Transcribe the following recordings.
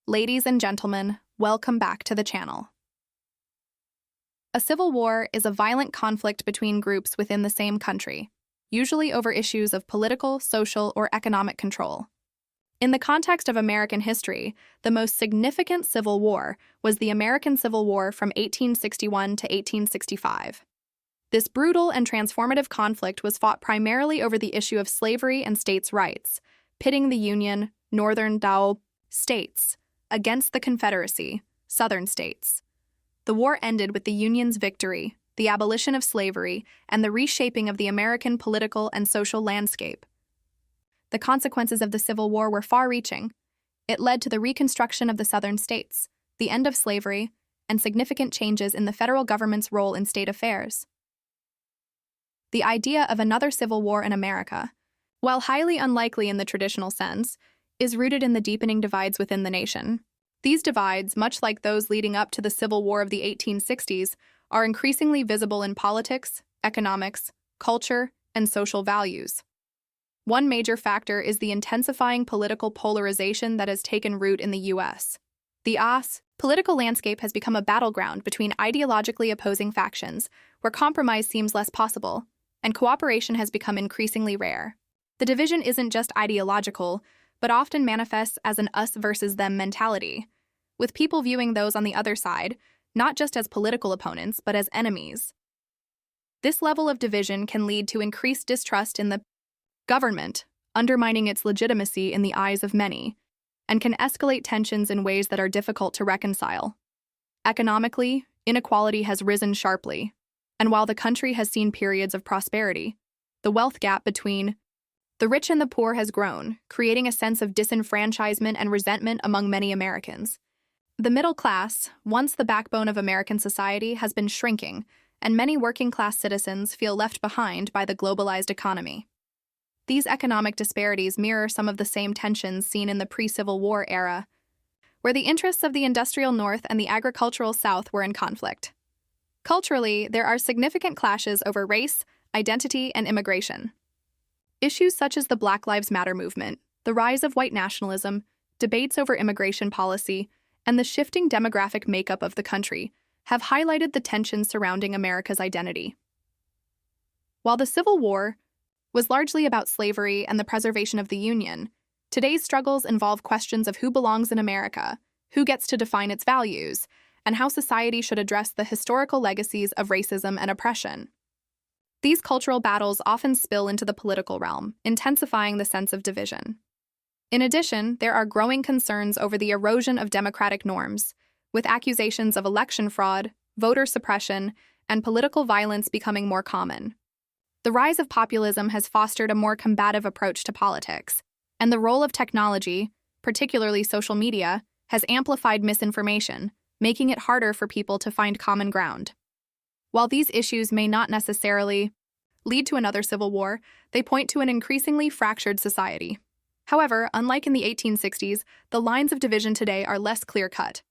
Ladies and gentlemen, welcome back to the channel. A civil war is a violent conflict between groups within the same country, usually over issues of political, social, or economic control. In the context of American history, the most significant civil war was the American Civil War from 1861 to 1865. This brutal and transformative conflict was fought primarily over the issue of slavery and states' rights, pitting the Union, Northern states, against the Confederacy, Southern states. The war ended with the Union's victory, the abolition of slavery, and the reshaping of the American political and social landscape. The consequences of the Civil War were far-reaching. It led to the reconstruction of the Southern states, the end of slavery, and significant changes in the federal government's role in state affairs. The idea of another civil war in America, while highly unlikely in the traditional sense, is rooted in the deepening divides within the nation. These divides, much like those leading up to the Civil War of the 1860s, are increasingly visible in politics, economics, culture, and social values. One major factor is the intensifying political polarization that has taken root in the U.S. The political landscape has become a battleground between ideologically opposing factions, where compromise seems less possible, and cooperation has become increasingly rare. The division isn't just ideological, but often manifests as an us versus them mentality, with people viewing those on the other side not just as political opponents, but as enemies. This level of division can lead to increased distrust in the government, undermining its legitimacy in the eyes of many, and can escalate tensions in ways that are difficult to reconcile. Economically, inequality has risen sharply, and while the country has seen periods of prosperity, the wealth gap between the rich and the poor has grown, creating a sense of disenfranchisement and resentment among many Americans. The middle class, once the backbone of American society, has been shrinking, and many working-class citizens feel left behind by the globalized economy. These economic disparities mirror some of the same tensions seen in the pre-Civil War era, where the interests of the industrial North and the agricultural South were in conflict. Culturally, there are significant clashes over race, identity, and immigration. Issues such as the Black Lives Matter movement, the rise of white nationalism, debates over immigration policy, and the shifting demographic makeup of the country have highlighted the tensions surrounding America's identity. While the Civil War was largely about slavery and the preservation of the Union, today's struggles involve questions of who belongs in America, who gets to define its values, and how society should address the historical legacies of racism and oppression. These cultural battles often spill into the political realm, intensifying the sense of division. In addition, there are growing concerns over the erosion of democratic norms, with accusations of election fraud, voter suppression, and political violence becoming more common. The rise of populism has fostered a more combative approach to politics, and the role of technology, particularly social media, has amplified misinformation, making it harder for people to find common ground. While these issues may not necessarily lead to another civil war, they point to an increasingly fractured society. However, unlike in the 1860s, the lines of division today are less clear-cut.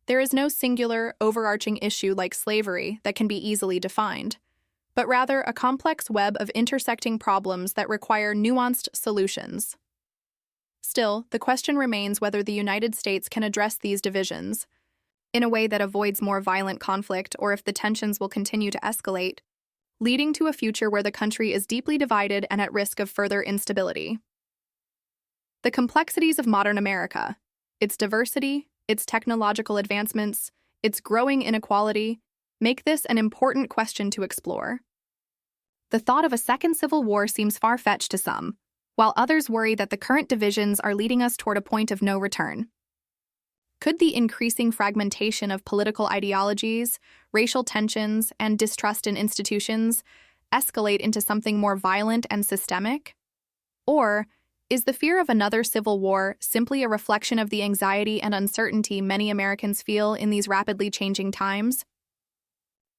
There is no singular, overarching issue like slavery that can be easily defined, but rather a complex web of intersecting problems that require nuanced solutions. Still, the question remains whether the United States can address these divisions in a way that avoids more violent conflict, or if the tensions will continue to escalate, leading to a future where the country is deeply divided and at risk of further instability. The complexities of modern America, its diversity, its technological advancements, its growing inequality, make this an important question to explore. The thought of a second civil war seems far-fetched to some, while others worry that the current divisions are leading us toward a point of no return. Could the increasing fragmentation of political ideologies, racial tensions, and distrust in institutions escalate into something more violent and systemic? Or is the fear of another civil war simply a reflection of the anxiety and uncertainty many Americans feel in these rapidly changing times?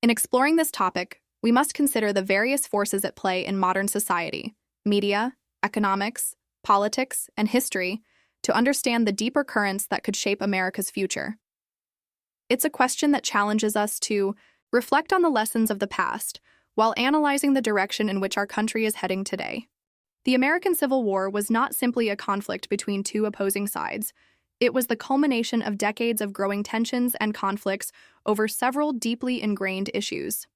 In exploring this topic, we must consider the various forces at play in modern society, media, economics, politics, and history, to understand the deeper currents that could shape America's future. It's a question that challenges us to reflect on the lessons of the past while analyzing the direction in which our country is heading today. The American Civil War was not simply a conflict between two opposing sides. It was the culmination of decades of growing tensions and conflicts over several deeply ingrained issues.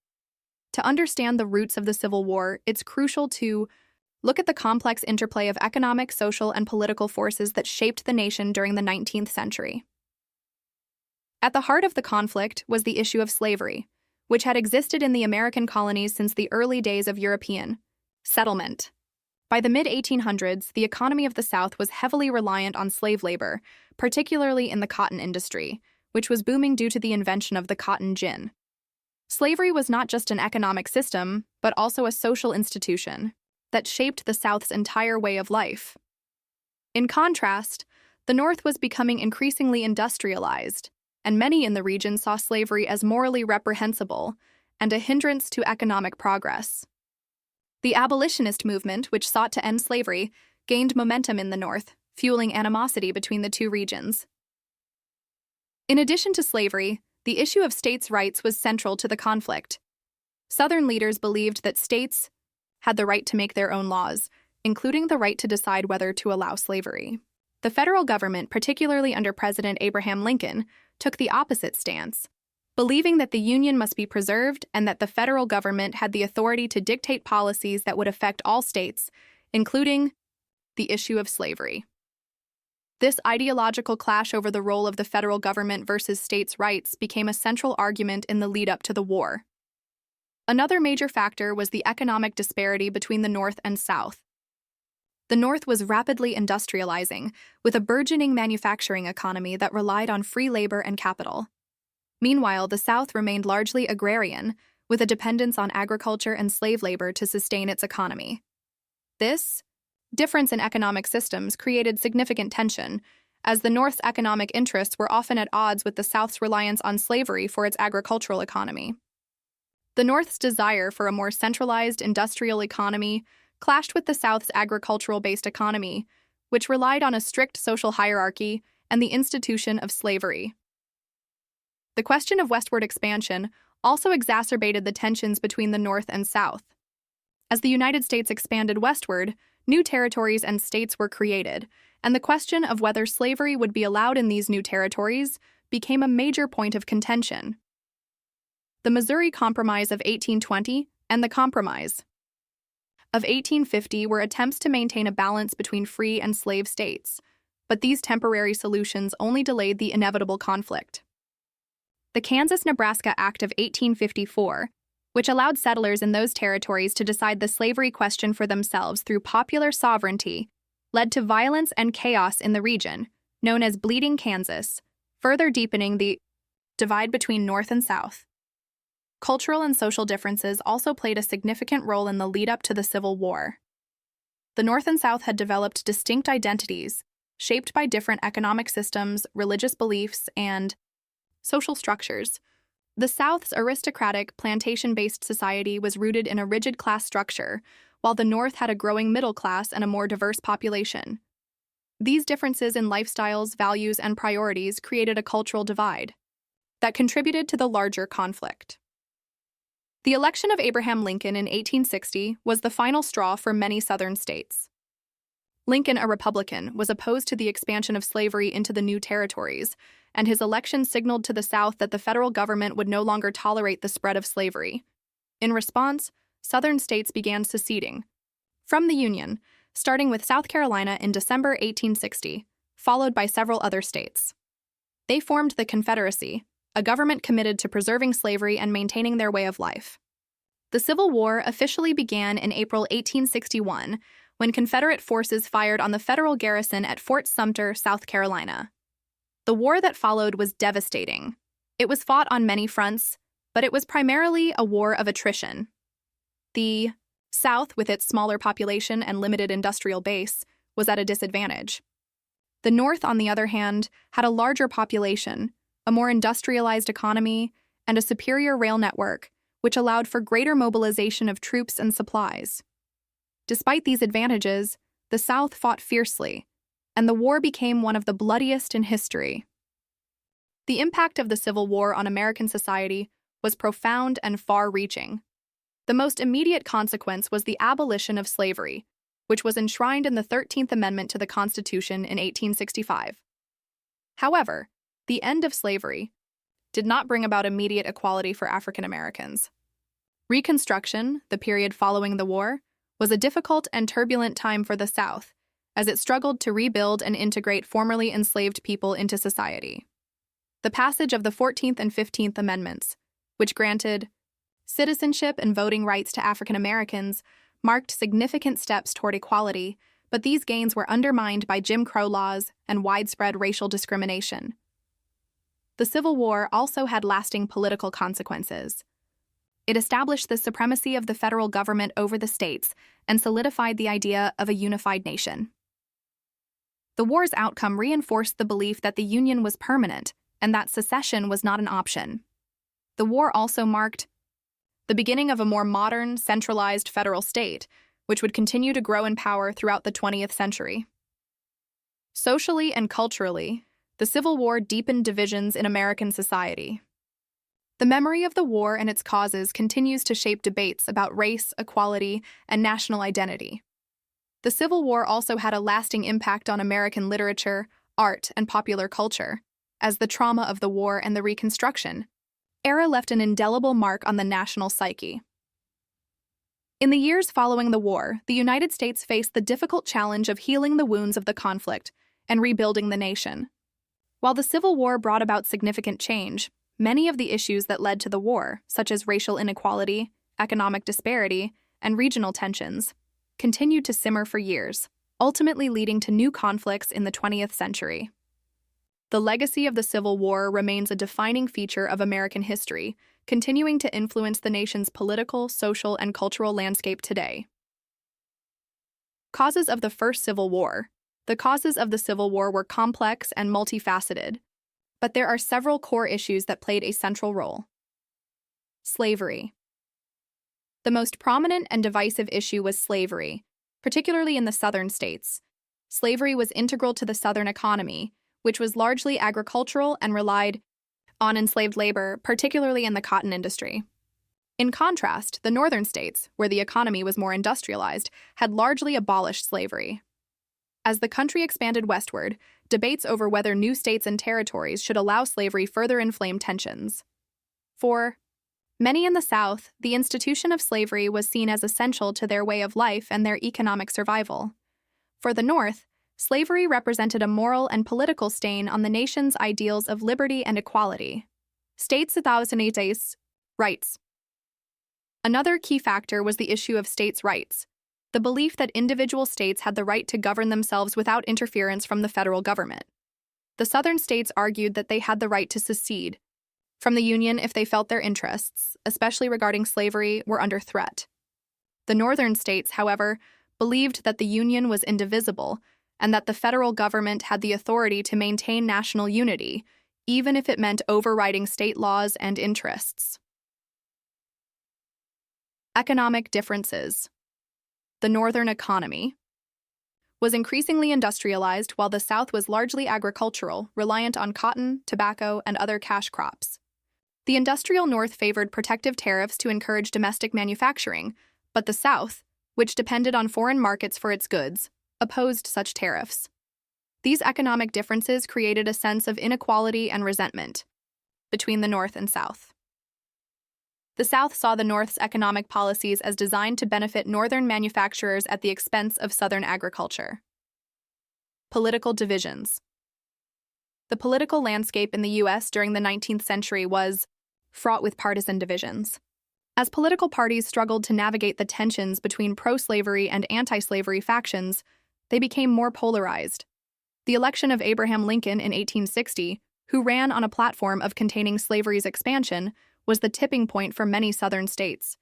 To understand the roots of the Civil War, it's crucial to look at the complex interplay of economic, social, and political forces that shaped the nation during the 19th century. At the heart of the conflict was the issue of slavery, which had existed in the American colonies since the early days of European settlement. By the mid-1800s, the economy of the South was heavily reliant on slave labor, particularly in the cotton industry, which was booming due to the invention of the cotton gin. Slavery was not just an economic system, but also a social institution that shaped the South's entire way of life. In contrast, the North was becoming increasingly industrialized, and many in the region saw slavery as morally reprehensible and a hindrance to economic progress. The abolitionist movement, which sought to end slavery, gained momentum in the North, fueling animosity between the two regions. In addition to slavery, the issue of states' rights was central to the conflict. Southern leaders believed that states had the right to make their own laws, including the right to decide whether to allow slavery. The federal government, particularly under President Abraham Lincoln, took the opposite stance, believing that the Union must be preserved and that the federal government had the authority to dictate policies that would affect all states, including the issue of slavery. This ideological clash over the role of the federal government versus states' rights became a central argument in the lead-up to the war. Another major factor was the economic disparity between the North and South. The North was rapidly industrializing, with a burgeoning manufacturing economy that relied on free labor and capital. Meanwhile, the South remained largely agrarian, with a dependence on agriculture and slave labor to sustain its economy. This difference in economic systems created significant tension, as the North's economic interests were often at odds with the South's reliance on slavery for its agricultural economy. The North's desire for a more centralized industrial economy clashed with the South's agricultural-based economy, which relied on a strict social hierarchy and the institution of slavery. The question of westward expansion also exacerbated the tensions between the North and South. As the United States expanded westward, new territories and states were created, and the question of whether slavery would be allowed in these new territories became a major point of contention. The Missouri Compromise of 1820 and the Compromise of 1850 were attempts to maintain a balance between free and slave states, but these temporary solutions only delayed the inevitable conflict. The Kansas-Nebraska Act of 1854, which allowed settlers in those territories to decide the slavery question for themselves through popular sovereignty, led to violence and chaos in the region, known as Bleeding Kansas, further deepening the divide between North and South. Cultural and social differences also played a significant role in the lead-up to the Civil War. The North and South had developed distinct identities, shaped by different economic systems, religious beliefs, and social structures. The South's aristocratic, plantation-based society was rooted in a rigid class structure, while the North had a growing middle class and a more diverse population. These differences in lifestyles, values, and priorities created a cultural divide that contributed to the larger conflict. The election of Abraham Lincoln in 1860 was the final straw for many Southern states. Lincoln, a Republican, was opposed to the expansion of slavery into the new territories, and his election signaled to the South that the federal government would no longer tolerate the spread of slavery. In response, Southern states began seceding from the Union, starting with South Carolina in December 1860, followed by several other states. They formed the Confederacy, a government committed to preserving slavery and maintaining their way of life. The Civil War officially began in April 1861, when Confederate forces fired on the federal garrison at Fort Sumter, South Carolina. The war that followed was devastating. It was fought on many fronts, but it was primarily a war of attrition. The South, with its smaller population and limited industrial base, was at a disadvantage. The North, on the other hand, had a larger population, a more industrialized economy, and a superior rail network, which allowed for greater mobilization of troops and supplies. Despite these advantages, the South fought fiercely, and the war became one of the bloodiest in history. The impact of the Civil War on American society was profound and far-reaching. The most immediate consequence was the abolition of slavery, which was enshrined in the 13th Amendment to the Constitution in 1865. However, the end of slavery did not bring about immediate equality for African Americans. Reconstruction, the period following the war, was a difficult and turbulent time for the South, as it struggled to rebuild and integrate formerly enslaved people into society. The passage of the 14th and 15th Amendments, which granted citizenship and voting rights to African Americans, marked significant steps toward equality, but these gains were undermined by Jim Crow laws and widespread racial discrimination. The Civil War also had lasting political consequences. It established the supremacy of the federal government over the states and solidified the idea of a unified nation. The war's outcome reinforced the belief that the Union was permanent and that secession was not an option. The war also marked the beginning of a more modern, centralized federal state, which would continue to grow in power throughout the 20th century. Socially and culturally, the Civil War deepened divisions in American society. The memory of the war and its causes continues to shape debates about race, equality, and national identity. The Civil War also had a lasting impact on American literature, art, and popular culture, as the trauma of the war and the Reconstruction era left an indelible mark on the national psyche. In the years following the war, the United States faced the difficult challenge of healing the wounds of the conflict and rebuilding the nation. While the Civil War brought about significant change, many of the issues that led to the war, such as racial inequality, economic disparity, and regional tensions, continued to simmer for years, ultimately leading to new conflicts in the 20th century. The legacy of the Civil War remains a defining feature of American history, continuing to influence the nation's political, social, and cultural landscape today. Causes of the First Civil War. The causes of the Civil War were complex and multifaceted, but there are several core issues that played a central role. Slavery. The most prominent and divisive issue was slavery, particularly in the southern states. Slavery was integral to the Southern economy, which was largely agricultural and relied on enslaved labor, particularly in the cotton industry. In contrast, the northern states, where the economy was more industrialized, had largely abolished slavery. As the country expanded westward, debates over whether new states and territories should allow slavery further inflamed tensions. For many in the South, the institution of slavery was seen as essential to their way of life and their economic survival. For the North, slavery represented a moral and political stain on the nation's ideals of liberty and equality. States without rights. Another key factor was the issue of states' rights, the belief that individual states had the right to govern themselves without interference from the federal government. The Southern states argued that they had the right to secede from the Union if they felt their interests, especially regarding slavery, were under threat. The Northern states, however, believed that the Union was indivisible and that the federal government had the authority to maintain national unity, even if it meant overriding state laws and interests. Economic differences. The Northern economy was increasingly industrialized while the South was largely agricultural, reliant on cotton, tobacco, and other cash crops. The industrial North favored protective tariffs to encourage domestic manufacturing, but the South, which depended on foreign markets for its goods, opposed such tariffs. These economic differences created a sense of inequality and resentment between the North and South. The South saw the North's economic policies as designed to benefit Northern manufacturers at the expense of Southern agriculture. Political divisions. The political landscape in the U.S. during the 19th century was fraught with partisan divisions. As political parties struggled to navigate the tensions between pro-slavery and anti-slavery factions, they became more polarized. The election of Abraham Lincoln in 1860, who ran on a platform of containing slavery's expansion, was the tipping point for many Southern states.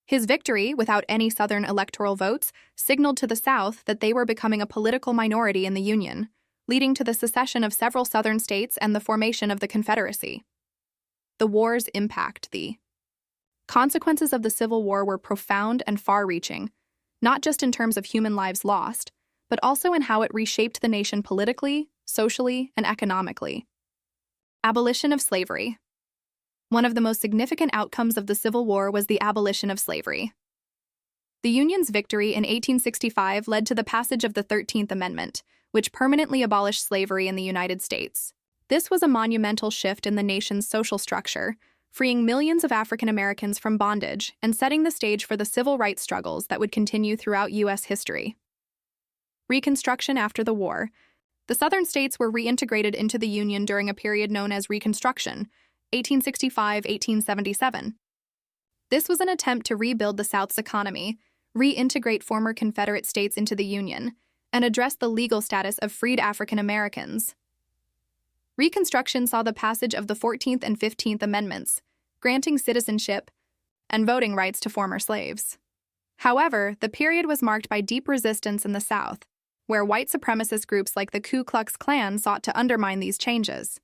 His victory, without any Southern electoral votes, signaled to the South that they were becoming a political minority in the Union, leading to the secession of several Southern states and the formation of the Confederacy. The war's impact. The consequences of the Civil War were profound and far-reaching, not just in terms of human lives lost, but also in how it reshaped the nation politically, socially, and economically. Abolition of slavery. One of the most significant outcomes of the Civil War was the abolition of slavery. The Union's victory in 1865 led to the passage of the 13th Amendment, which permanently abolished slavery in the United States. This was a monumental shift in the nation's social structure, freeing millions of African Americans from bondage and setting the stage for the civil rights struggles that would continue throughout U.S. history. Reconstruction after the war. The Southern states were reintegrated into the Union during a period known as Reconstruction, 1865-1877. This was an attempt to rebuild the South's economy, reintegrate former Confederate states into the Union, and address the legal status of freed African Americans. Reconstruction saw the passage of the 14th and 15th Amendments, granting citizenship and voting rights to former slaves. However, the period was marked by deep resistance in the South, where white supremacist groups like the Ku Klux Klan sought to undermine these changes.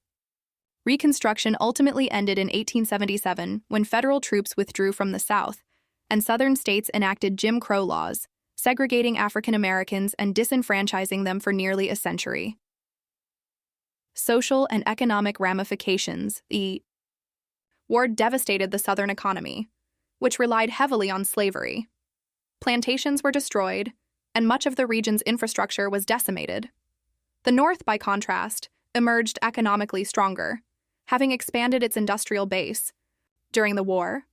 Reconstruction ultimately ended in 1877 when federal troops withdrew from the South, and Southern states enacted Jim Crow laws, segregating African Americans and disenfranchising them for nearly a century. Social and economic ramifications. The war devastated the Southern economy, which relied heavily on slavery. Plantations were destroyed, and much of the region's infrastructure was decimated. The North, by contrast, emerged economically stronger, having expanded its industrial base. During the war,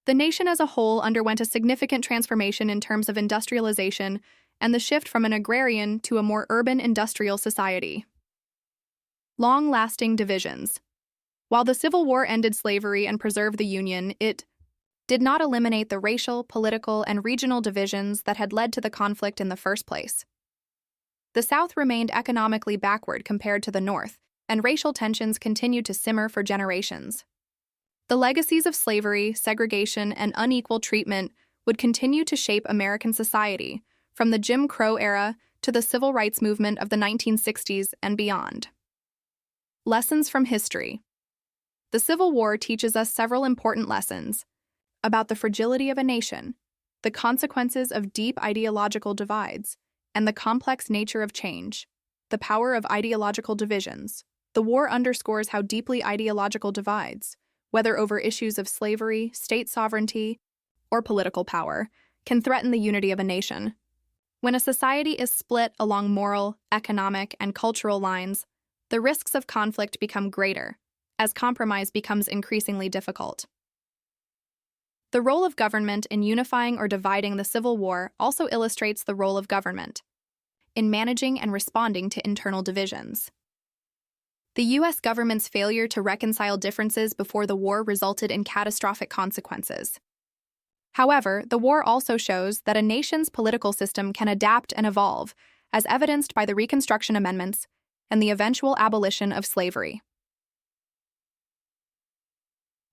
the nation as a whole underwent a significant transformation in terms of industrialization and the shift from an agrarian to a more urban industrial society. Long-lasting divisions. While the Civil War ended slavery and preserved the Union, it did not eliminate the racial, political, and regional divisions that had led to the conflict in the first place. The South remained economically backward compared to the North, and racial tensions continued to simmer for generations. The legacies of slavery, segregation, and unequal treatment would continue to shape American society, from the Jim Crow era to the civil rights movement of the 1960s and beyond. Lessons from history. The Civil War teaches us several important lessons about the fragility of a nation, the consequences of deep ideological divides, and the complex nature of change, the power of ideological divisions. The war underscores how deeply ideological divides, whether over issues of slavery, state sovereignty, or political power, can threaten the unity of a nation. When a society is split along moral, economic, and cultural lines, the risks of conflict become greater, as compromise becomes increasingly difficult. The role of government in unifying or dividing the Civil War also illustrates the role of government in managing and responding to internal divisions. The U.S. government's failure to reconcile differences before the war resulted in catastrophic consequences. However, the war also shows that a nation's political system can adapt and evolve, as evidenced by the Reconstruction Amendments and the eventual abolition of slavery.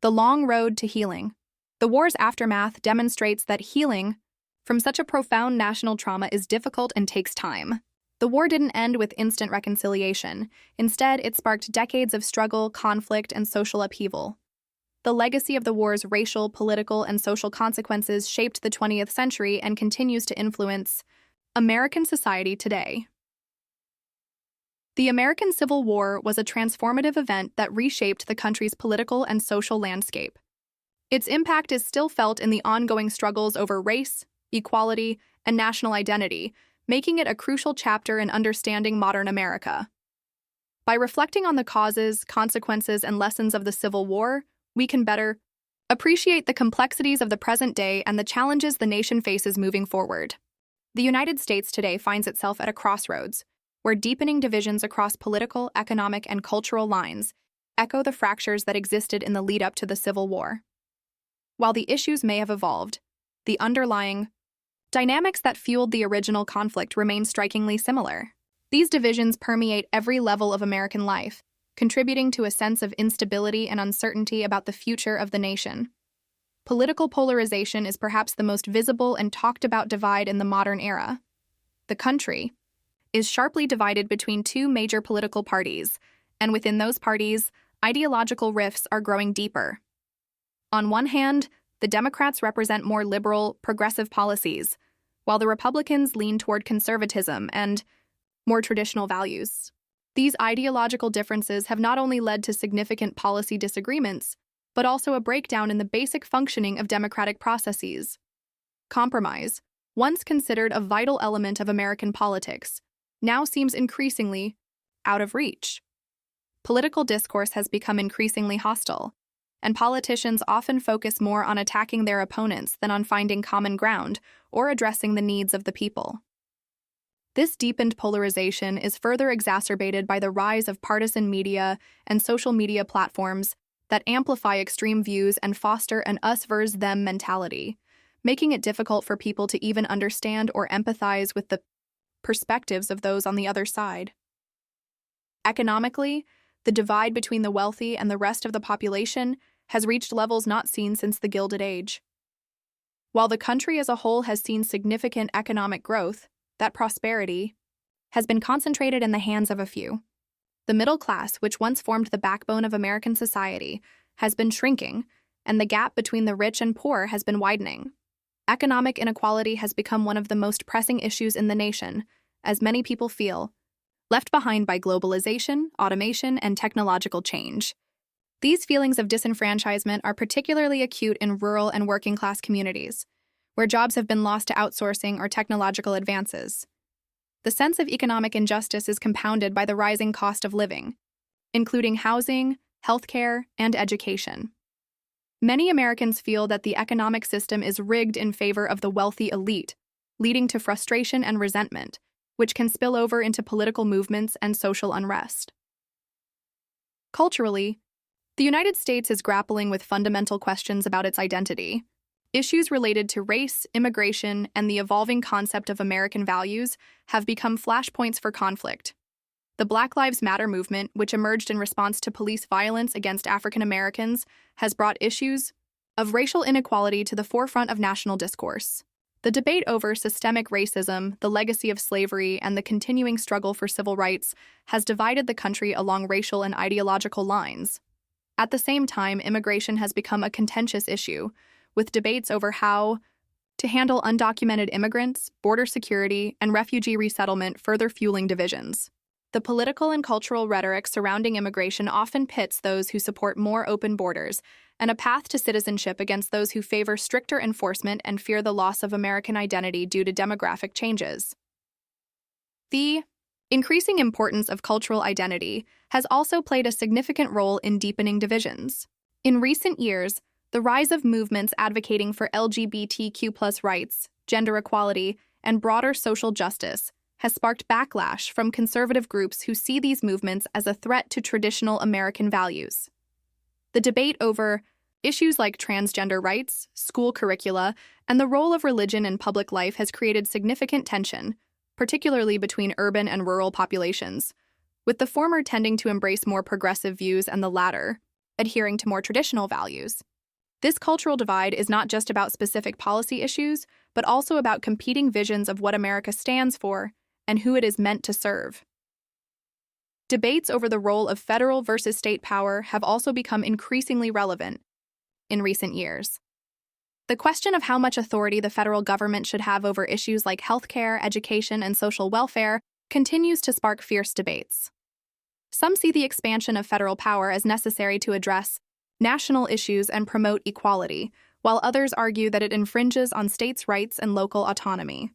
The long road to healing. The war's aftermath demonstrates that healing from such a profound national trauma is difficult and takes time. The war didn't end with instant reconciliation. Instead, it sparked decades of struggle, conflict, and social upheaval. The legacy of the war's racial, political, and social consequences shaped the 20th century and continues to influence American society today. The American Civil War was a transformative event that reshaped the country's political and social landscape. Its impact is still felt in the ongoing struggles over race, equality, and national identity, making it a crucial chapter in understanding modern America. By reflecting on the causes, consequences, and lessons of the Civil War, we can better appreciate the complexities of the present day and the challenges the nation faces moving forward. The United States today finds itself at a crossroads, where deepening divisions across political, economic, and cultural lines echo the fractures that existed in the lead-up to the Civil War. While the issues may have evolved, the underlying dynamics that fueled the original conflict remain strikingly similar. These divisions permeate every level of American life, contributing to a sense of instability and uncertainty about the future of the nation. Political polarization is perhaps the most visible and talked-about divide in the modern era. The country is sharply divided between two major political parties, and within those parties, ideological rifts are growing deeper. On one hand, the Democrats represent more liberal, progressive policies, while the Republicans lean toward conservatism and more traditional values. These ideological differences have not only led to significant policy disagreements, but also a breakdown in the basic functioning of democratic processes. Compromise, once considered a vital element of American politics, now seems increasingly out of reach. political discourse has become increasingly hostile, and politicians often focus more on attacking their opponents than on finding common ground or addressing the needs of the people. This deepened polarization is further exacerbated by the rise of partisan media and social media platforms that amplify extreme views and foster an us versus them mentality, making it difficult for people to even understand or empathize with the perspectives of those on the other side. Economically, the divide between the wealthy and the rest of the population has reached levels not seen since the Gilded Age. While the country as a whole has seen significant economic growth, that prosperity has been concentrated in the hands of a few. The middle class, which once formed the backbone of American society, has been shrinking, and the gap between the rich and poor has been widening. Economic inequality has become one of the most pressing issues in the nation, as many people feel left behind by globalization, automation, and technological change. These feelings of disenfranchisement are particularly acute in rural and working-class communities, where jobs have been lost to outsourcing or technological advances. The sense of economic injustice is compounded by the rising cost of living, including housing, healthcare, and education. Many Americans feel that the economic system is rigged in favor of the wealthy elite, leading to frustration and resentment, which can spill over into political movements and social unrest. Culturally, the United States is grappling with fundamental questions about its identity. Issues related to race, immigration, and the evolving concept of American values have become flashpoints for conflict. The Black Lives Matter movement, which emerged in response to police violence against African Americans, has brought issues of racial inequality to the forefront of national discourse. The debate over systemic racism, the legacy of slavery, and the continuing struggle for civil rights has divided the country along racial and ideological lines. At the same time, immigration has become a contentious issue, with debates over how to handle undocumented immigrants, border security, and refugee resettlement further fueling divisions. The political and cultural rhetoric surrounding immigration often pits those who support more open borders and a path to citizenship against those who favor stricter enforcement and fear the loss of American identity due to demographic changes. The increasing importance of cultural identity has also played a significant role in deepening divisions. In recent years, the rise of movements advocating for LGBTQ+ rights, gender equality, and broader social justice has sparked backlash from conservative groups who see these movements as a threat to traditional American values. The debate over issues like transgender rights, school curricula, and the role of religion in public life has created significant tension, particularly between urban and rural populations, with the former tending to embrace more progressive views and the latter adhering to more traditional values. This cultural divide is not just about specific policy issues, but also about competing visions of what America stands for and who it is meant to serve. Debates over the role of federal versus state power have also become increasingly relevant in recent years. The question of how much authority the federal government should have over issues like healthcare, education, and social welfare continues to spark fierce debates. Some see the expansion of federal power as necessary to address national issues and promote equality, while others argue that it infringes on states' rights and local autonomy.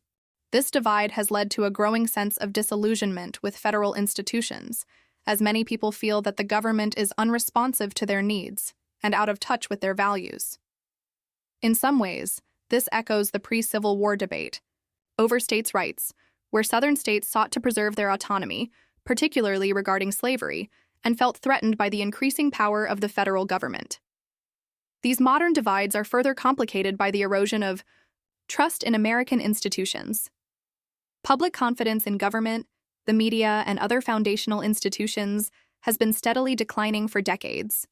This divide has led to a growing sense of disillusionment with federal institutions, as many people feel that the government is unresponsive to their needs and out of touch with their values. In some ways, this echoes the pre-Civil War debate over states' rights, where Southern states sought to preserve their autonomy, particularly regarding slavery, and felt threatened by the increasing power of the federal government. These modern divides are further complicated by the erosion of trust in American institutions. Public confidence in government, the media, and other foundational institutions has been steadily declining for decades.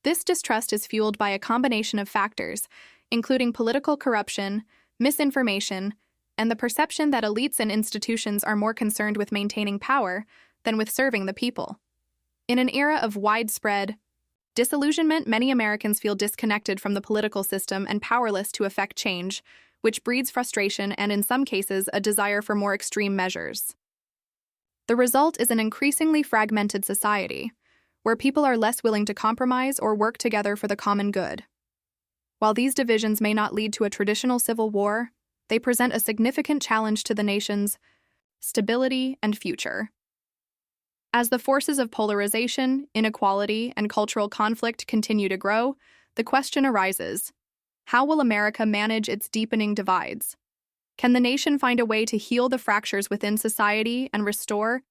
This distrust is fueled by a combination of factors, including political corruption, misinformation, and the perception that elites and institutions are more concerned with maintaining power than with serving the people. In an era of widespread disillusionment, many Americans feel disconnected from the political system and powerless to effect change, which breeds frustration and, in some cases, a desire for more extreme measures. The result is an increasingly fragmented society, where people are less willing to compromise or work together for the common good. While these divisions may not lead to a traditional civil war, they present a significant challenge to the nation's stability and future. As the forces of polarization, inequality, and cultural conflict continue to grow, the question arises: how will America manage its deepening divides? Can the nation find a way to heal the fractures within society and restore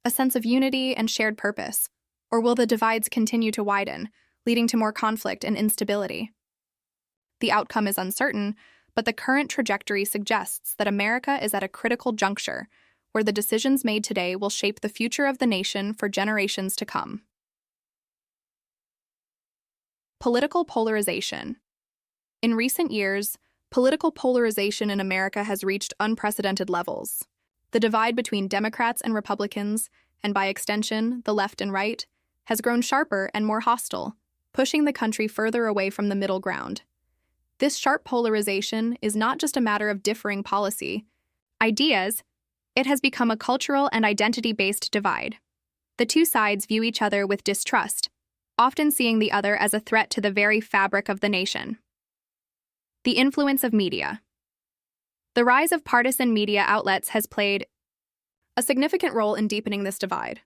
a sense of unity and shared purpose? Or will the divides continue to widen, leading to more conflict and instability? The outcome is uncertain, but the current trajectory suggests that America is at a critical juncture, where the decisions made today will shape the future of the nation for generations to come. Political polarization. In recent years, political polarization in America has reached unprecedented levels. The divide between Democrats and Republicans, and by extension, the left and right, has grown sharper and more hostile, pushing the country further away from the middle ground. This sharp polarization is not just a matter of differing policy ideas, it has become a cultural and identity-based divide. The two sides view each other with distrust, often seeing the other as a threat to the very fabric of the nation. The influence of media. The rise of partisan media outlets has played a significant role in deepening this divide.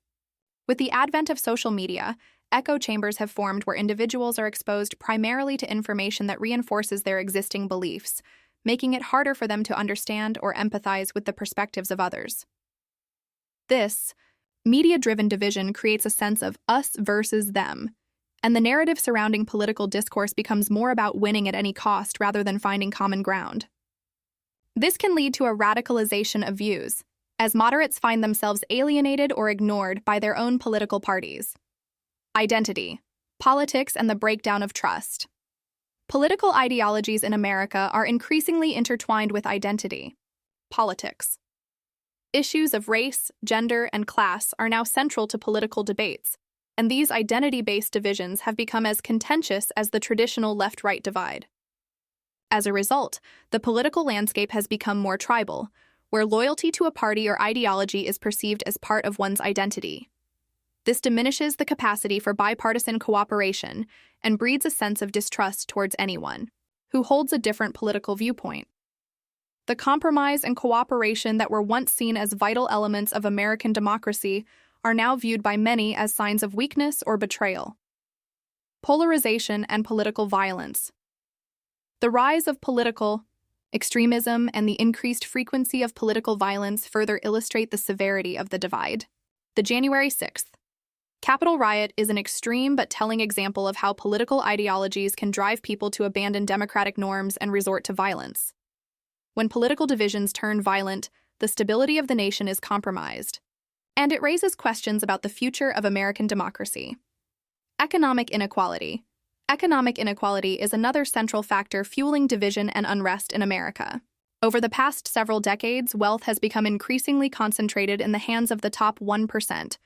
With the advent of social media, echo chambers have formed where individuals are exposed primarily to information that reinforces their existing beliefs, making it harder for them to understand or empathize with the perspectives of others. This media-driven division creates a sense of us versus them, and the narrative surrounding political discourse becomes more about winning at any cost rather than finding common ground. This can lead to a radicalization of views, as moderates find themselves alienated or ignored by their own political parties. Identity, politics, and the breakdown of trust. Political ideologies in America are increasingly intertwined with identity, politics. Issues of race, gender, and class are now central to political debates, and these identity-based divisions have become as contentious as the traditional left-right divide. As a result, the political landscape has become more tribal, where loyalty to a party or ideology is perceived as part of one's identity. This diminishes the capacity for bipartisan cooperation and breeds a sense of distrust towards anyone who holds a different political viewpoint. The compromise and cooperation that were once seen as vital elements of American democracy are now viewed by many as signs of weakness or betrayal. Polarization and political violence. The rise of political extremism and the increased frequency of political violence further illustrate the severity of the divide. The January 6th Capitol riot is an extreme but telling example of how political ideologies can drive people to abandon democratic norms and resort to violence. When political divisions turn violent, the stability of the nation is compromised, and it raises questions about the future of American democracy. Economic inequality. Economic inequality is another central factor fueling division and unrest in America. Over the past several decades, wealth has become increasingly concentrated in the hands of the top 1%,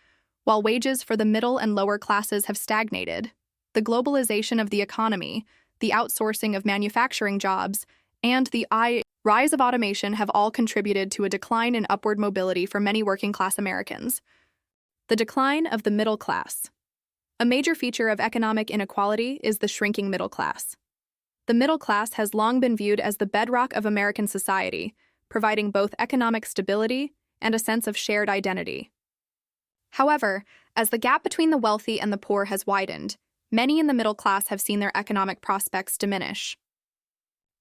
while wages for the middle and lower classes have stagnated. The globalization of the economy, the outsourcing of manufacturing jobs, and the rise of automation have all contributed to a decline in upward mobility for many working-class Americans. The decline of the middle class. A major feature of economic inequality is the shrinking middle class. The middle class has long been viewed as the bedrock of American society, providing both economic stability and a sense of shared identity. However, as the gap between the wealthy and the poor has widened, many in the middle class have seen their economic prospects diminish.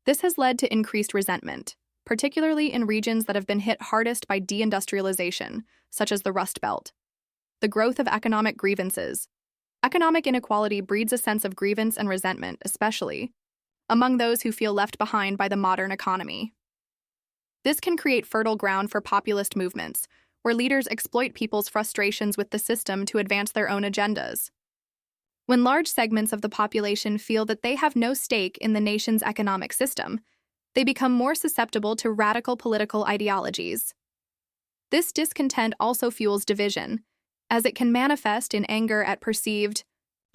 This has led to increased resentment, particularly in regions that have been hit hardest by deindustrialization, such as the Rust Belt. The growth of economic grievances. Economic inequality breeds a sense of grievance and resentment, especially among those who feel left behind by the modern economy. This can create fertile ground for populist movements, where leaders exploit people's frustrations with the system to advance their own agendas. When large segments of the population feel that they have no stake in the nation's economic system, they become more susceptible to radical political ideologies. This discontent also fuels division, as it can manifest in anger at perceived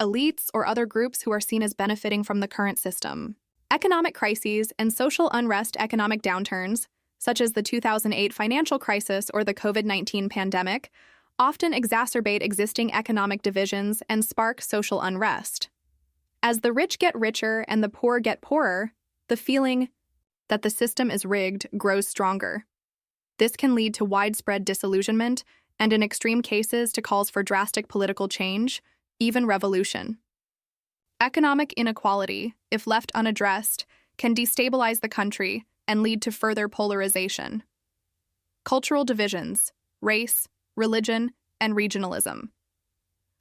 elites or other groups who are seen as benefiting from the current system. Economic crises and social unrest. Economic downturns, such as the 2008 financial crisis or the COVID-19 pandemic, often exacerbate existing economic divisions and spark social unrest. As the rich get richer and the poor get poorer, the feeling that the system is rigged grows stronger. This can lead to widespread disillusionment and in extreme cases to calls for drastic political change, even revolution. Economic inequality, if left unaddressed, can destabilize the country and lead to further polarization. Cultural divisions, race, religion, and regionalism.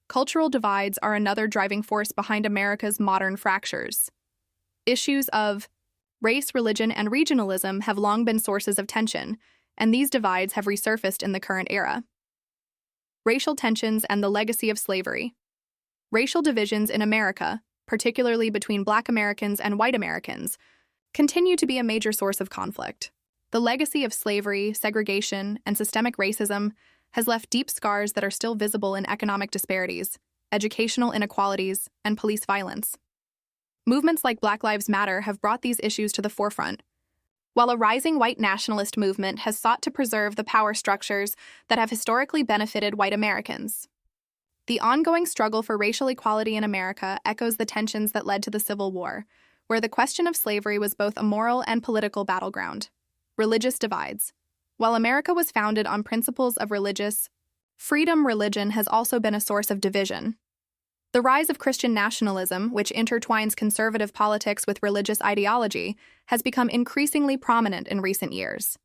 Cultural divides are another driving force behind America's modern fractures. Issues of race, religion, and regionalism have long been sources of tension, and these divides have resurfaced in the current era. Racial tensions and the legacy of slavery. Racial divisions in America, particularly between Black Americans and white Americans, continue to be a major source of conflict. The legacy of slavery, segregation, and systemic racism has left deep scars that are still visible in economic disparities, educational inequalities, and police violence. Movements like Black Lives Matter have brought these issues to the forefront, while a rising white nationalist movement has sought to preserve the power structures that have historically benefited white Americans. The ongoing struggle for racial equality in America echoes the tensions that led to the Civil War, where the question of slavery was both a moral and political battleground. Religious divides. While America was founded on principles of religious freedom, religion has also been a source of division. The rise of Christian nationalism, which intertwines conservative politics with religious ideology, has become increasingly prominent in recent years.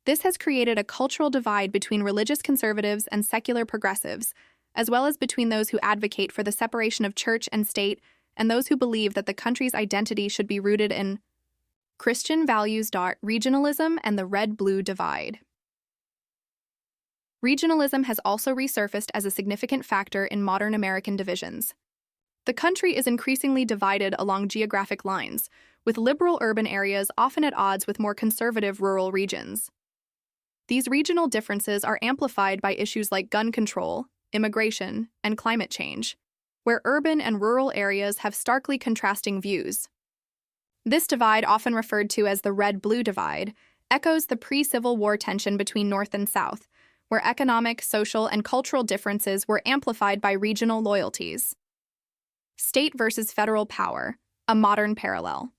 This has created a cultural divide between religious conservatives and secular progressives, as well as between those who advocate for the separation of church and state and those who believe that the country's identity should be rooted in Christian values. Regionalism and the red-blue divide. Regionalism has also resurfaced as a significant factor in modern American divisions. The country is increasingly divided along geographic lines, with liberal urban areas often at odds with more conservative rural regions. These regional differences are amplified by issues like gun control, immigration, and climate change, where urban and rural areas have starkly contrasting views. This divide, often referred to as the red-blue divide, echoes the pre-Civil War tension between North and South, where economic, social, and cultural differences were amplified by regional loyalties. State versus federal power, a modern parallel.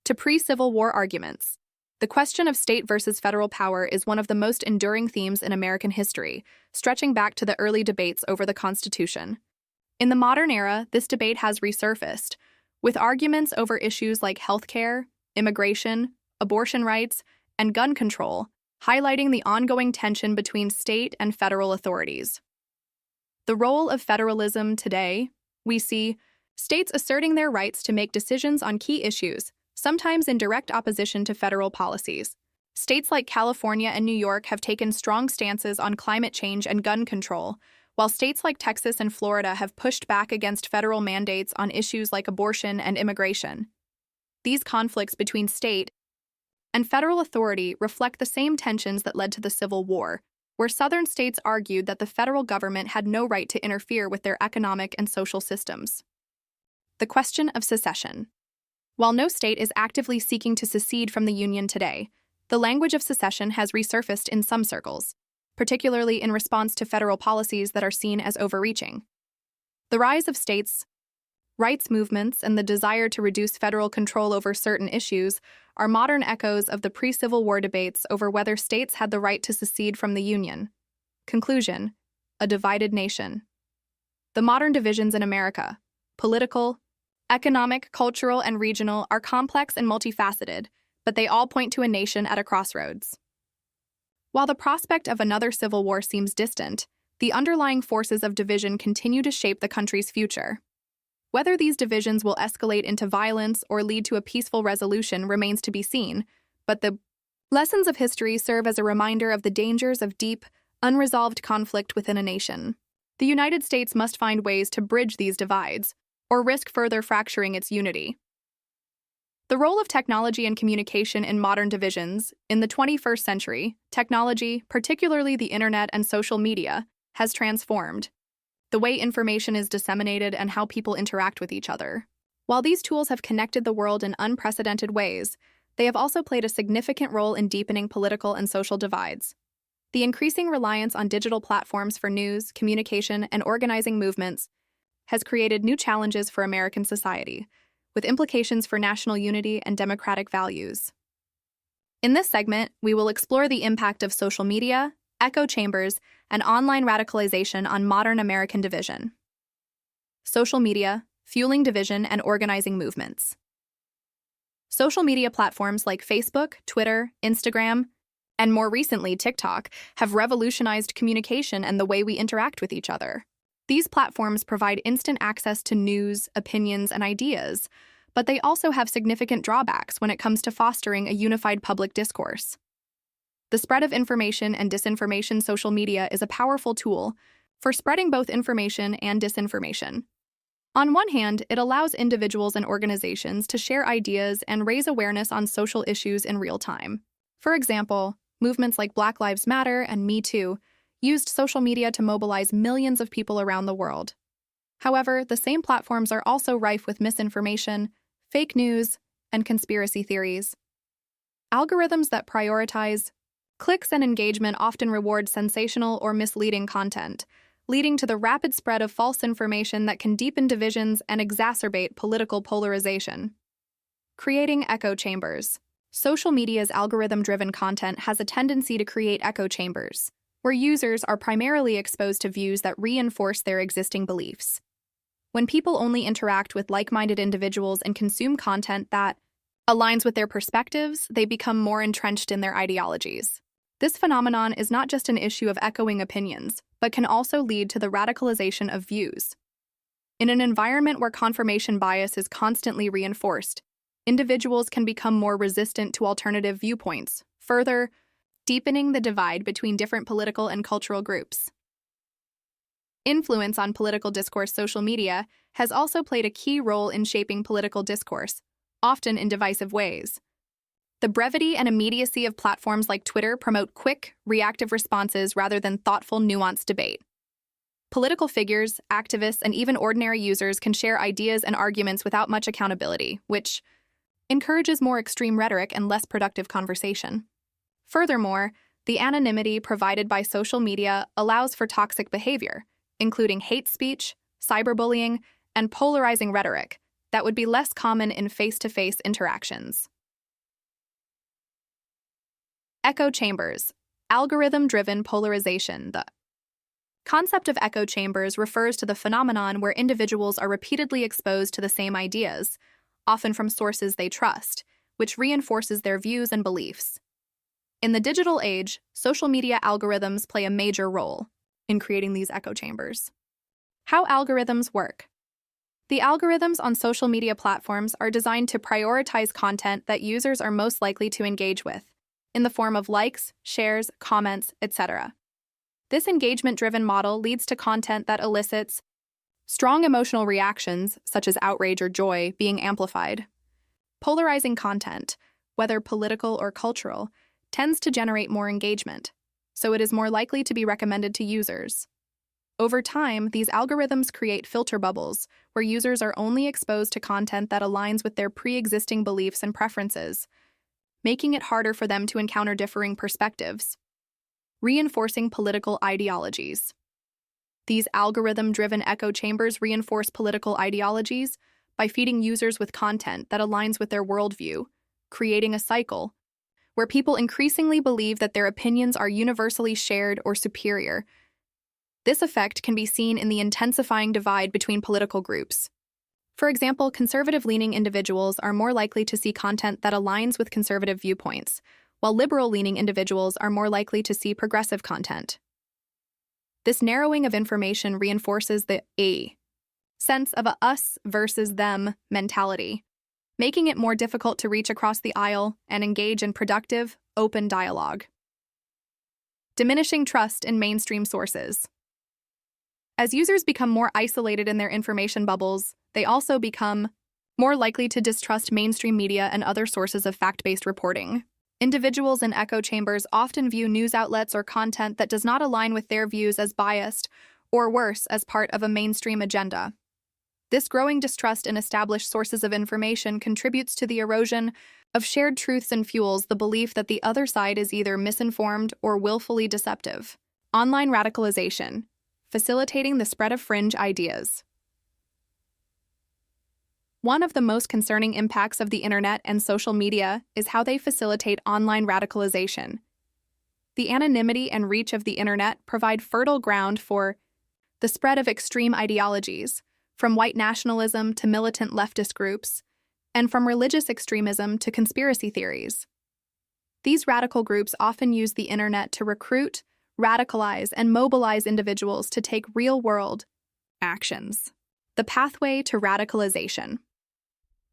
To pre-Civil War arguments, the question of state versus federal power is one of the most enduring themes in American history, stretching back to the early debates over the Constitution. In the modern era, this debate has resurfaced, with arguments over issues like healthcare, immigration, abortion rights, and gun control, highlighting the ongoing tension between state and federal authorities. The role of federalism today, we see states asserting their rights to make decisions on key issues, sometimes in direct opposition to federal policies. States like California and New York have taken strong stances on climate change and gun control, while states like Texas and Florida have pushed back against federal mandates on issues like abortion and immigration. These conflicts between state and federal authority reflect the same tensions that led to the Civil War, where Southern states argued that the federal government had no right to interfere with their economic and social systems. The question of secession. While no state is actively seeking to secede from the Union today, the language of secession has resurfaced in some circles, particularly in response to federal policies that are seen as overreaching. The rise of states' rights movements and the desire to reduce federal control over certain issues are modern echoes of the pre-Civil War debates over whether states had the right to secede from the Union. Conclusion: a divided nation. The modern divisions in America, political, economic, cultural, and regional, are complex and multifaceted, but they all point to a nation at a crossroads. While the prospect of another civil war seems distant, the underlying forces of division continue to shape the country's future. Whether these divisions will escalate into violence or lead to a peaceful resolution remains to be seen, but the lessons of history serve as a reminder of the dangers of deep, unresolved conflict within a nation. The United States must find ways to bridge these divides, or risk further fracturing its unity. The role of technology and communication in modern divisions. In the 21st century, technology, particularly the internet and social media, has transformed the way information is disseminated and how people interact with each other. While these tools have connected the world in unprecedented ways, they have also played a significant role in deepening political and social divides. The increasing reliance on digital platforms for news, communication, and organizing movements has created new challenges for American society, with implications for national unity and democratic values. In this segment, we will explore the impact of social media, Echo chambers, and online radicalization on modern American division. Social media, fueling division and organizing movements. Social media platforms like Facebook, Twitter, Instagram, and more recently TikTok have revolutionized communication and the way we interact with each other. These platforms provide instant access to news, opinions, and ideas, but they also have significant drawbacks when it comes to fostering a unified public discourse. The spread of information and disinformation. Social media is a powerful tool for spreading both information and disinformation. On one hand, it allows individuals and organizations to share ideas and raise awareness on social issues in real time. For example, movements like Black Lives Matter and Me Too used social media to mobilize millions of people around the world. However, the same platforms are also rife with misinformation, fake news, and conspiracy theories. Algorithms that prioritize clicks and engagement often reward sensational or misleading content, leading to the rapid spread of false information that can deepen divisions and exacerbate political polarization. Creating echo chambers. Social media's algorithm-driven content has a tendency to create echo chambers, where users are primarily exposed to views that reinforce their existing beliefs. When people only interact with like-minded individuals and consume content that aligns with their perspectives, they become more entrenched in their ideologies. This phenomenon is not just an issue of echoing opinions, but can also lead to the radicalization of views. In an environment where confirmation bias is constantly reinforced, individuals can become more resistant to alternative viewpoints, further deepening the divide between different political and cultural groups. Influence on political discourse. Social media has also played a key role in shaping political discourse, often in divisive ways. The brevity and immediacy of platforms like Twitter promote quick, reactive responses rather than thoughtful, nuanced debate. Political figures, activists, and even ordinary users can share ideas and arguments without much accountability, which encourages more extreme rhetoric and less productive conversation. Furthermore, the anonymity provided by social media allows for toxic behavior, including hate speech, cyberbullying, and polarizing rhetoric that would be less common in face-to-face interactions. Echo chambers, algorithm-driven polarization. The concept of echo chambers refers to the phenomenon where individuals are repeatedly exposed to the same ideas, often from sources they trust, which reinforces their views and beliefs. In the digital age, social media algorithms play a major role in creating these echo chambers. How algorithms work. The algorithms on social media platforms are designed to prioritize content that users are most likely to engage with, in the form of likes, shares, comments, etc. This engagement-driven model leads to content that elicits strong emotional reactions, such as outrage or joy, being amplified. Polarizing content, whether political or cultural, tends to generate more engagement, so it is more likely to be recommended to users. Over time, these algorithms create filter bubbles, where users are only exposed to content that aligns with their pre-existing beliefs and preferences, making it harder for them to encounter differing perspectives. Reinforcing political ideologies. These algorithm-driven echo chambers reinforce political ideologies by feeding users with content that aligns with their worldview, creating a cycle where people increasingly believe that their opinions are universally shared or superior. This effect can be seen in the intensifying divide between political groups. For example, conservative-leaning individuals are more likely to see content that aligns with conservative viewpoints, while liberal-leaning individuals are more likely to see progressive content. This narrowing of information reinforces the sense of a us versus them mentality, making it more difficult to reach across the aisle and engage in productive, open dialogue. Diminishing trust in mainstream sources. As users become more isolated in their information bubbles, they also become more likely to distrust mainstream media and other sources of fact-based reporting. Individuals in echo chambers often view news outlets or content that does not align with their views as biased, or worse, as part of a mainstream agenda. This growing distrust in established sources of information contributes to the erosion of shared truths and fuels the belief that the other side is either misinformed or willfully deceptive. Online radicalization, facilitating the spread of fringe ideas. One of the most concerning impacts of the internet and social media is how they facilitate online radicalization. The anonymity and reach of the internet provide fertile ground for the spread of extreme ideologies, from white nationalism to militant leftist groups, and from religious extremism to conspiracy theories. These radical groups often use the internet to recruit, radicalize, and mobilize individuals to take real-world actions. The pathway to radicalization.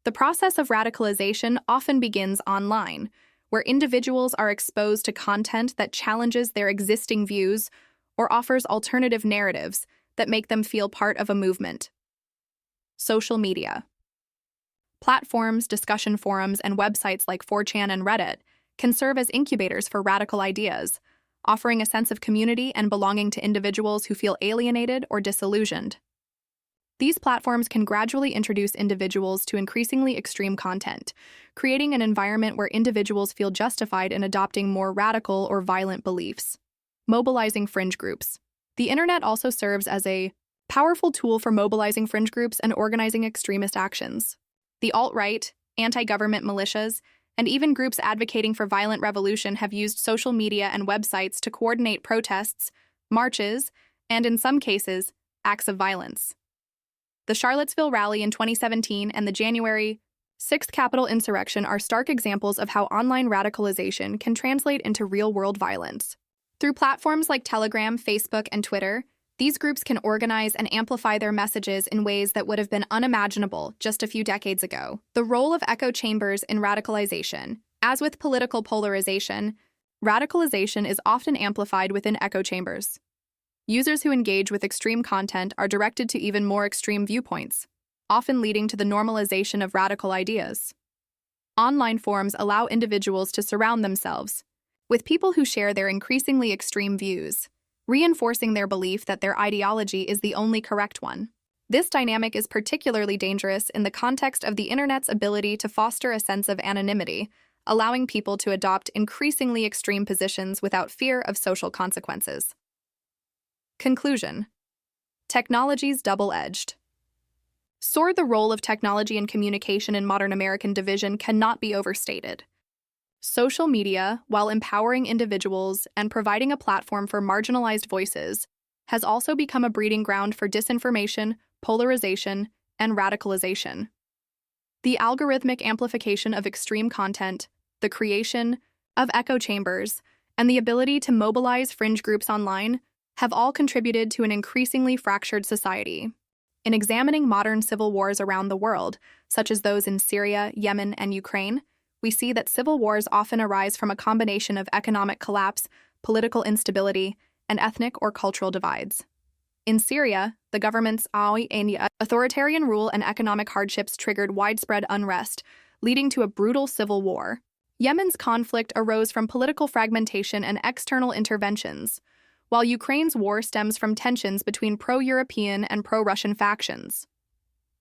The process of radicalization often begins online, where individuals are exposed to content that challenges their existing views or offers alternative narratives that make them feel part of a movement. Social media. Platforms, discussion forums, and websites like 4chan and Reddit can serve as incubators for radical ideas, offering a sense of community and belonging to individuals who feel alienated or disillusioned. These platforms can gradually introduce individuals to increasingly extreme content, creating an environment where individuals feel justified in adopting more radical or violent beliefs. Mobilizing fringe groups. The internet also serves as a powerful tool for mobilizing fringe groups and organizing extremist actions. The alt-right, anti-government militias, and even groups advocating for violent revolution have used social media and websites to coordinate protests, marches, and, in some cases, acts of violence. The Charlottesville rally in 2017 and the January 6th Capitol insurrection are stark examples of how online radicalization can translate into real-world violence. Through platforms like Telegram, Facebook, and Twitter, these groups can organize and amplify their messages in ways that would have been unimaginable just a few decades ago. The role of echo chambers in radicalization. As with political polarization, radicalization is often amplified within echo chambers. Users who engage with extreme content are directed to even more extreme viewpoints, often leading to the normalization of radical ideas. Online forums allow individuals to surround themselves with people who share their increasingly extreme views, reinforcing their belief that their ideology is the only correct one. This dynamic is particularly dangerous in the context of the internet's ability to foster a sense of anonymity, allowing people to adopt increasingly extreme positions without fear of social consequences. Conclusion. Technology's double-edged. The role of technology and communication in modern American division cannot be overstated. Social media, while empowering individuals and providing a platform for marginalized voices, has also become a breeding ground for disinformation, polarization, and radicalization. The algorithmic amplification of extreme content, the creation of echo chambers, and the ability to mobilize fringe groups online have all contributed to an increasingly fractured society. In examining modern civil wars around the world, such as those in Syria, Yemen, and Ukraine, we see that civil wars often arise from a combination of economic collapse, political instability, and ethnic or cultural divides. In Syria, the government's authoritarian rule and economic hardships triggered widespread unrest, leading to a brutal civil war. Yemen's conflict arose from political fragmentation and external interventions, while Ukraine's war stems from tensions between pro-European and pro-Russian factions.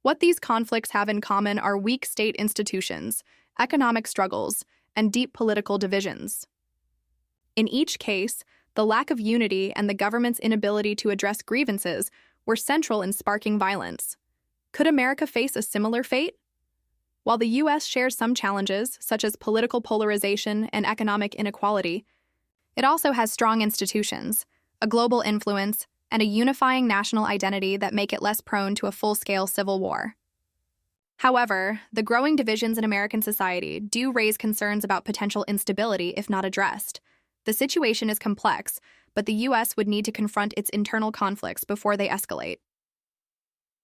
What these conflicts have in common are weak state institutions, economic struggles, and deep political divisions. In each case, the lack of unity and the government's inability to address grievances were central in sparking violence. Could America face a similar fate? While the U.S. shares some challenges, such as political polarization and economic inequality, it also has strong institutions, a global influence, and a unifying national identity that make it less prone to a full-scale civil war. However, the growing divisions in American society do raise concerns about potential instability if not addressed. The situation is complex, but the U.S. would need to confront its internal conflicts before they escalate.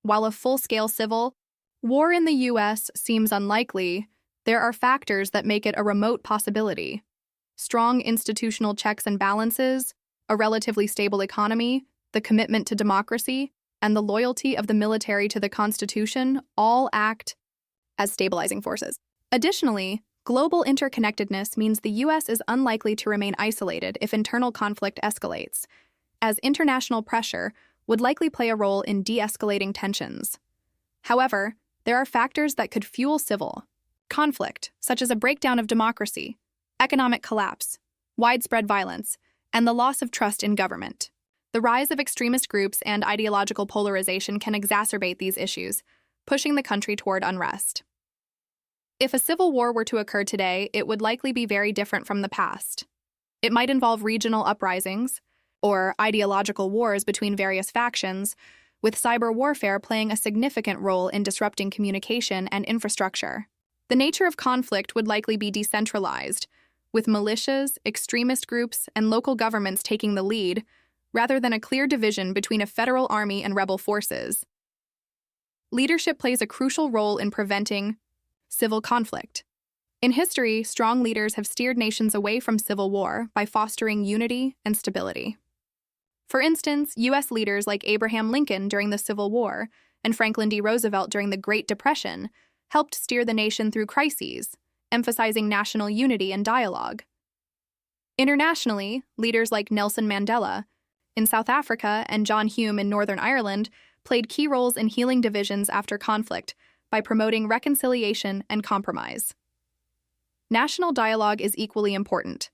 While a full-scale civil war in the U.S. seems unlikely, there are factors that make it a remote possibility. Strong institutional checks and balances, a relatively stable economy, the commitment to democracy, and the loyalty of the military to the Constitution all act as stabilizing forces. Additionally, global interconnectedness means the U.S. is unlikely to remain isolated if internal conflict escalates, as international pressure would likely play a role in de-escalating tensions. However, there are factors that could fuel civil conflict, such as a breakdown of democracy, economic collapse, widespread violence, and the loss of trust in government. The rise of extremist groups and ideological polarization can exacerbate these issues, pushing the country toward unrest. If a civil war were to occur today, it would likely be very different from the past. It might involve regional uprisings or ideological wars between various factions, with cyber warfare playing a significant role in disrupting communication and infrastructure. The nature of conflict would likely be decentralized, with militias, extremist groups, and local governments taking the lead, rather than a clear division between a federal army and rebel forces. Leadership plays a crucial role in preventing civil conflict. In history, strong leaders have steered nations away from civil war by fostering unity and stability. For instance, U.S. leaders like Abraham Lincoln during the Civil War and Franklin D. Roosevelt during the Great Depression helped steer the nation through crises, emphasizing national unity and dialogue. Internationally, leaders like Nelson Mandela in South Africa and John Hume in Northern Ireland played key roles in healing divisions after conflict by promoting reconciliation and compromise. National dialogue is equally important.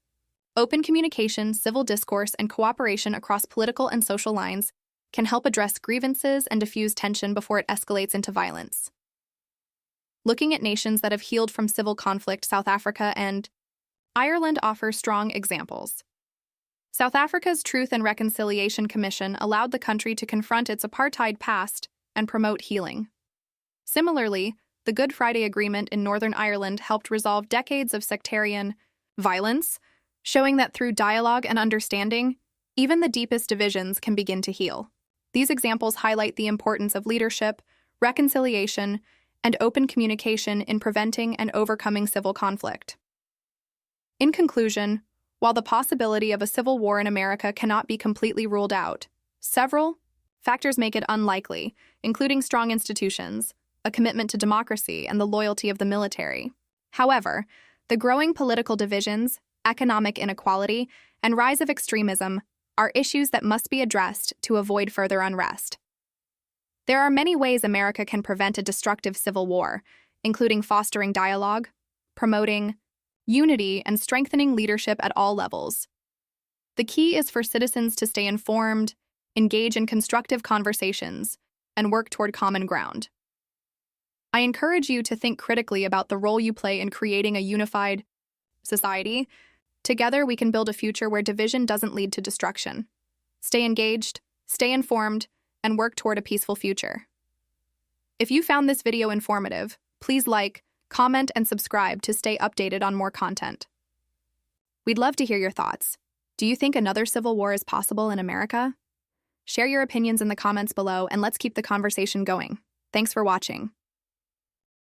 Open communication, civil discourse, and cooperation across political and social lines can help address grievances and diffuse tension before it escalates into violence. Looking at nations that have healed from civil conflict, South Africa and Ireland offer strong examples. South Africa's Truth and Reconciliation Commission allowed the country to confront its apartheid past and promote healing. Similarly, the Good Friday Agreement in Northern Ireland helped resolve decades of sectarian violence, showing that through dialogue and understanding, even the deepest divisions can begin to heal. These examples highlight the importance of leadership, reconciliation, and open communication in preventing and overcoming civil conflict. In conclusion, while the possibility of a civil war in America cannot be completely ruled out, several factors make it unlikely, including strong institutions, a commitment to democracy, and the loyalty of the military. However, the growing political divisions, economic inequality, and rise of extremism are issues that must be addressed to avoid further unrest. There are many ways America can prevent a destructive civil war, including fostering dialogue, promoting unity, and strengthening leadership at all levels. The key is for citizens to stay informed, engage in constructive conversations, and work toward common ground. I encourage you to think critically about the role you play in creating a unified society. Together, we can build a future where division doesn't lead to destruction. Stay engaged, stay informed, and work toward a peaceful future. If you found this video informative, please like, comment, and subscribe to stay updated on more content. We'd love to hear your thoughts. Do you think another civil war is possible in America? Share your opinions in the comments below, and let's keep the conversation going. Thanks for watching.